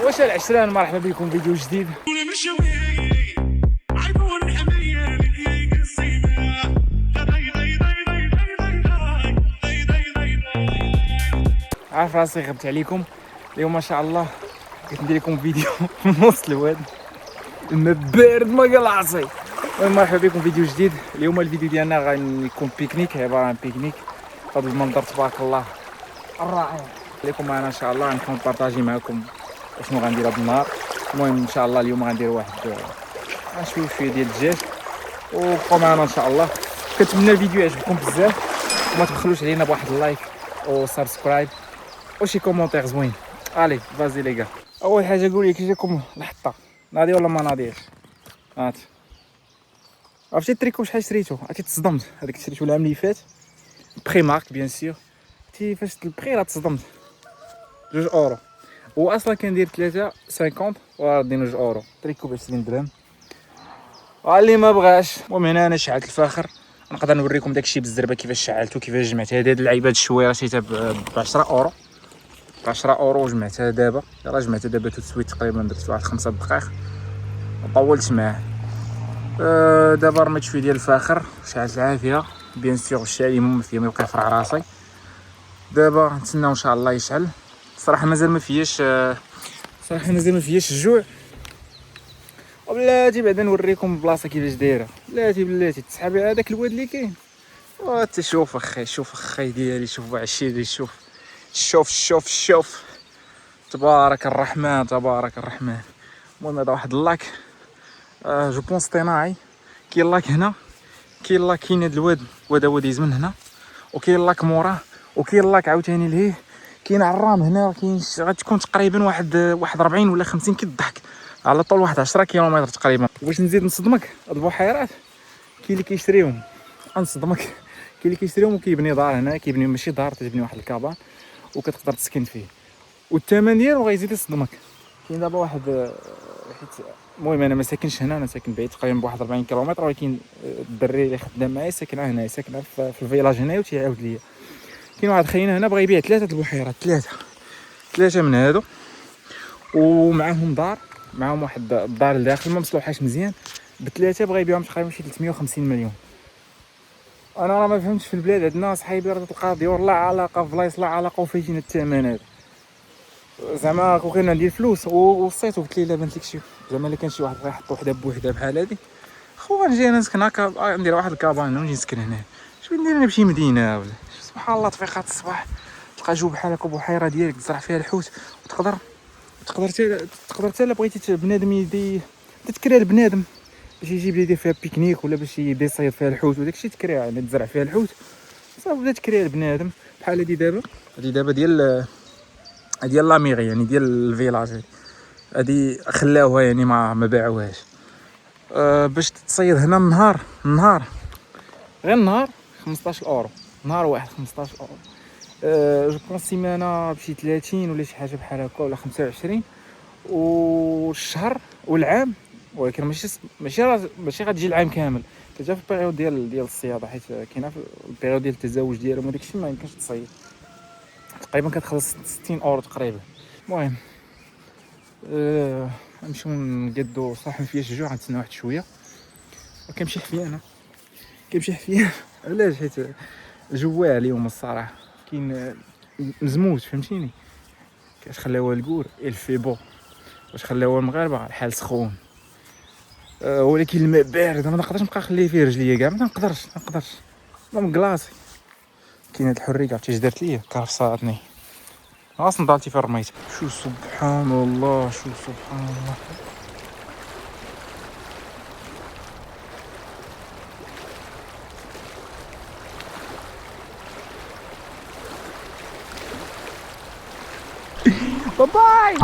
واش العشران، مرحبا بكم فيديو جديد. عارف راسي غبت عليكم اليوم ما شاء الله، بغيت ندير لكم فيديو في نص الواد، الماء بارد ما قلعصي. المهم مرحبا بكم فيديو جديد. اليوم الفيديو ديالنا غيكون بيكنيك، عباره عن بيكنيك في هذا المنظر تبارك الله الرائع. خليكم معنا ان شاء الله، نكون بارطاجي معكم شنو غندير هذا النهار. المهم ان شاء الله اليوم غندير واحد شويه ديال الدجاج، وبقوا معنا ان شاء الله. كنتمنى الفيديو يعجبكم بزاف، وما تبخلوش علينا بواحد اللايك وسبسكرايب وشي كومونتير زوين. الي فازي ليغا. اول حاجه قول لي كي جاكم الحطه، ناضي ولا ما ناضيش؟ هات عرفتي التريكو شحال شريتو؟ عرفتي تصدمت، هذاك شريتو العام اللي فات بري مارك بيان سور. تي فاش البري راه تصدمت، 2 اورو، هو اصلا كندير 3.50 وردينا 2 اورو. تريكو ب 20 درهم. اللي ما بغاش. المهم هنا انا شعلت الفاخر، نقدر نوريكم داكشي بالزربه كيفاش شعلته، كيفاش جمعت هاد اللعيبه. الشويه شريتها ب 10 اورو، 10 اورو جمعتها دابا. يلاه جمعتها دابا تسويت تقريبا درت واحد 5 دقائق وطولت معاه. دابا رميت شويه ديال الفاخر، شعلت العافيه بيان سور، الشعلي ممثل ما يبقى يفرع راسي. دابا نتسناو ان شاء الله يشعل. صراحه مازال ما فياش الجوع. وبلاتي بعدا نوريكم البلاصه كيفاش دايره. بلاتي تسحابي هذاك الواد اللي كاين. شوف اخي ديالي، شوف عشيري، شوف تبارك الرحمن. المهم هذا واحد اللاك جو بونس اصطناعي. كاين لاك هنا، كاين هاد الواد هو دايز من هنا، وكاين لاك موراه، وكاين لاك عاوتاني لهيه، كاين عرام هنا. كاين غتكون تقريبا واحد 40 ولا 50 كيضحك على طول واحد 10 كيلومتر تقريبا. واش نزيد نصدمك، هاد البحيرات كاين اللي كيشريهم، غنصدمك، كاين اللي كيشريهم وكيبني دار هنا، كيبني ماشي دار، تبني واحد الكابان وكتقدر تسكن فيه، والثمن ديالو غيزيد يصدمك. كاين دابا واحد حيت المهم انا ما ساكنش هنا، انا ساكن بعيد تقريبا بواحد 40 كيلومتر، ولكن الدري اللي خدام معايا ساكن هنا، ساكن في الفيلاج هنا، وتيعاود ليا. كاين واحد خينا هنا بغى يبيع 3 البحيرات، 3 من هادو، ومعاهم دار، معاهم واحد الدار لداخل ما مصلوحاش مزيان، ب3 بغى يبيعهم تقريبا شي 350 مليون. انا راه ما فهمتش في البلاد عندنا صحيبي راه تلقى ديور لا علاقه في بلايص لا علاقه، وفين الثمن هذا زعما كون كان عندي الفلوس وصيت وقلت لي لا بانت لك شي زعما الا كان شي واحد بغى يحط وحده بوحده بحال هادي، خو غنجي انا نسكن هكا، ندير واحد الكابان ونجي نسكن هنا. اش ندير انا بشي مدينه ولا سبحان الله. تفيقات الصباح تلقى جو بحال هكا، بحيره ديالك تزرع فيها الحوت، وتقدر حتى الا بغيتي بنادم يدي تكري البنادم باش يجيب لي يدير فيها بيكنيك، ولا باش يبدا يصيد فيها الحوت وداكشي تكريها، يعني تزرع فيها الحوت صافي بدا تكريها البنادم. بحال هادي دابا ديال لاميغي، يعني ديال الفيلاج هادي خلاوها، يعني ما باعوهاش. باش تصيد هنا النهار غير النهار 15 اورو، نهار واحد 15 اورو. جو بونس سيمانه بشي 30 ولا شي حاجه بحال هكا، ولا 25، والشهر والعام. ولكن ماشي غتجي العام كامل، كتجي في البيريود ديال الصياده، حيت كاينه في البيريود ديال التزاوج ديالهم وداكشي ما يمكنش تصيد. تقريبا كتخلص 60 اورو تقريبا. المهم نمشيو نقادو. صح ما فياش الجوع، غنتسنى واحد شويه. كنمشي حفيان علاش؟ حيت جواع اليوم الصراحه، كاين مزموت فهمتيني. كاش خلاوها الكور الفيبو، واش خلاوها المغاربه الحال سخون. ولكن الماء بارد، ما نقدرش نبقى نخلي فيه رجليا كاع، ما نقدرش المهم كلاصي. كاين هاد الحريه عرفتي اش درت ليا؟ كرفصاتني اصلا ضالتي فين رميتها. شو سبحان الله. باي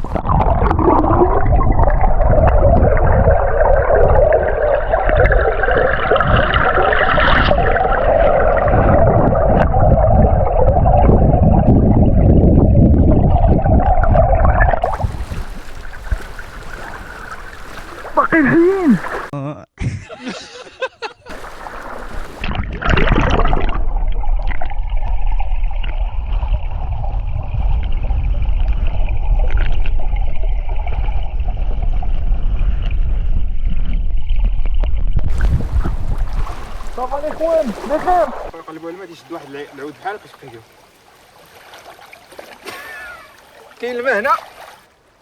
باقيين حيين. صافا الاخوان بخير. يقلبوا الماء يشد واحد العود بحال هكا شقيقو. كاين الماء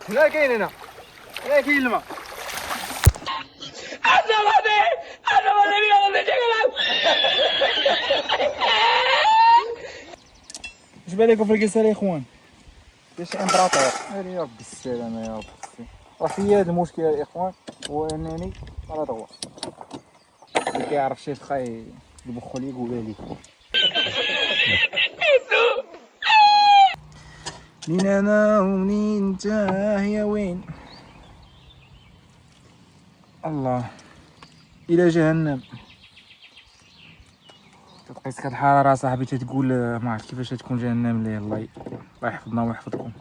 هنا كاين هنا كاين الماء. اش بالكم في القصه الاخوان؟ كاش امبراطور يا ربي السلامه يا ربي. راه في هذا المشكل الاخوان هو انني على ضوء اللي كيعرف شي خاي يبخو لي يقولها لي منين انا ومنين انت هي وين الله الى جهنم. تقيس هاد الحراره صاحبي تتقول ما عرفت كيفاش تكون جهنم ليه. الله يحفظنا ويحفظكم.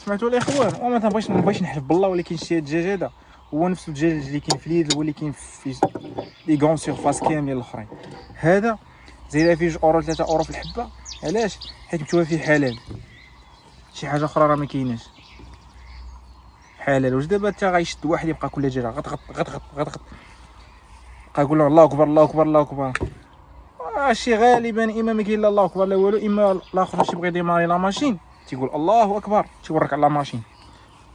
سمعتوا الاخوان وما تنبغيش نحلف بالله ولكن شتي هاد الدجاج هذا هو نفس الدجاج اللي كاين في ليدل واللي كاين في لي غون سيرفاس كاملين الاخرين. هذا زايده فيه 2 اورو 3 اورو في الحبه. علاش؟ حيت مكتوبه فيه حلال. شي حاجه اخرى راه ما كايناش حلال. واش دابا انت غيشد واحد يبقى كل دجاجه غطغط بقى يقول له الله اكبر الله اكبر الله اكبر. شي غالبا اما ما كاين لا الله اكبر لا والو، اما الاخر باش يبغي يديماري لا ماشين تيقول الله اكبر تيورك على لا ماشين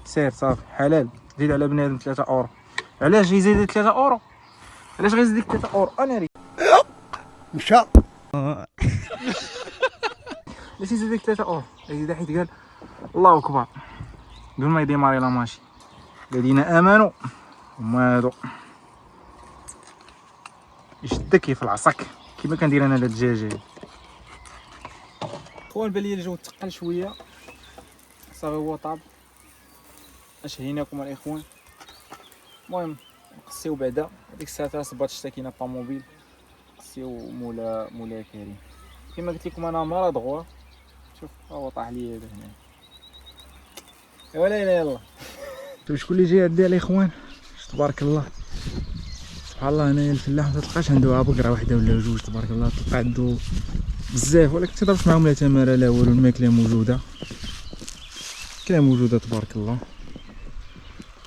سير صافي حلال. زيد على بنادم 3 اورو. علاش يزيد 3 اورو؟ علاش غيزيد ديك 3 اورو؟ انا ري مشى علاش يزيد ديك 3 اورو؟ يزيد حيت قال الله اكبر قبل ما يديماري لا ماشين. الذين امنوا هما هادو يشدك في العصاك كيما كندير انا هاد الدجاجه. خوان بان لي الجو تقل شويه صافي هو طاب. اشهيناكم الاخوان. المهم نقسيو بعدا ديك الساعه صبات شتا كاينه طوموبيل نقسيو مولا كريم كيما قلت لكم انا مرض غوا. شوف هو طاح لي هذا هنا ولا لا يلا. شكون اللي جاي عندي الاخوان تبارك الله سبحان الله. هنايا الفلاح ما تلقاش عنده بقره واحده ولا جوج تبارك الله. تلقى عنده بزاف ولكن تضربش معاهم لا تماره لا والو. الماكله موجوده كلها موجوده تبارك الله.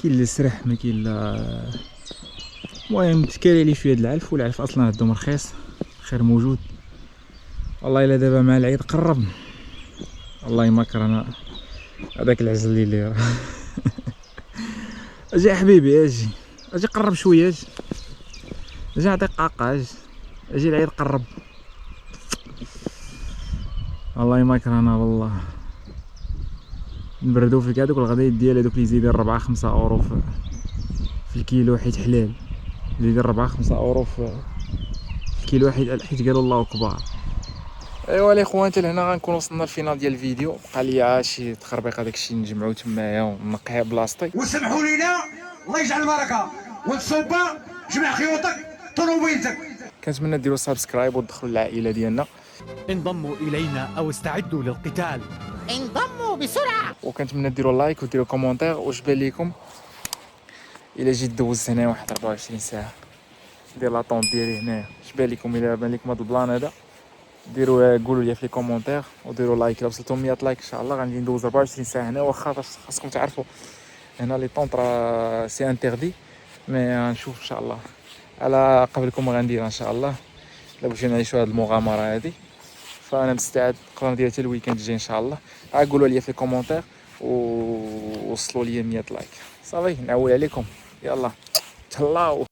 كاين اللي سرح ما كاين لا. المهم تكالي لي شويه د العلف والعلف اصلا عندهم رخيص خير موجود. والله الا دابا مع العيد قرب الله يمكر انا هذاك العزل اللي اجي حبيبي اجي قرب شويه اجي نعطيك قاقه اجي العيد قرب الله يمكر انا والله. نبردو فيك هذوك الغدايد ديال هذوك اللي يزيدوا 4 5 اورو في الكيلو حيت حلال. يزيد 4 5 اورو في الكيلو حيت قالوا الله اكبر. ايوا الاخوان حتى لهنا غنكون وصلنا للفينال ديال الفيديو. بقى لي شي تخربيق داكشي نجمعو تمايا ونقيها بلاصتي. وسمحوا لينا الله يجعل البركه والصوبه جمع خيوطك طروبيلتك. كنتمنى ديروا سبسكرايب ودخلوا العائله ديالنا. انضموا إلينا أو استعدوا للقتال. انضموا بسرعة. وكنتمنى ديروا لايك وديروا كومونتير واش بان ليكم الا جيت دوزت هنا واحد 24 ساعه ديال لاطون ديالي هنايا. اش بان لكم الا بان لكم هذا البلان هذا ديروا قولوا لي في لي كومونتير وديروا لايك. الا وصلتوا 100 لايك ان شاء الله غادي ندوز 24 ساعه هنا. واخا خاصكم تعرفوا هنا لي طونطرا سي انتردي مي غنشوف ان شاء الله على قبلكم غندير ان شاء الله. الا بغيتو نعيشوا هذه المغامره هذه فانا مستعد. نقدر ندير حتى الويكاند الجاي ان شاء الله. قولوا لي في لي كومونتير ووصلوا لي 100 لايك صافي نعول عليكم. يلا تهلاو.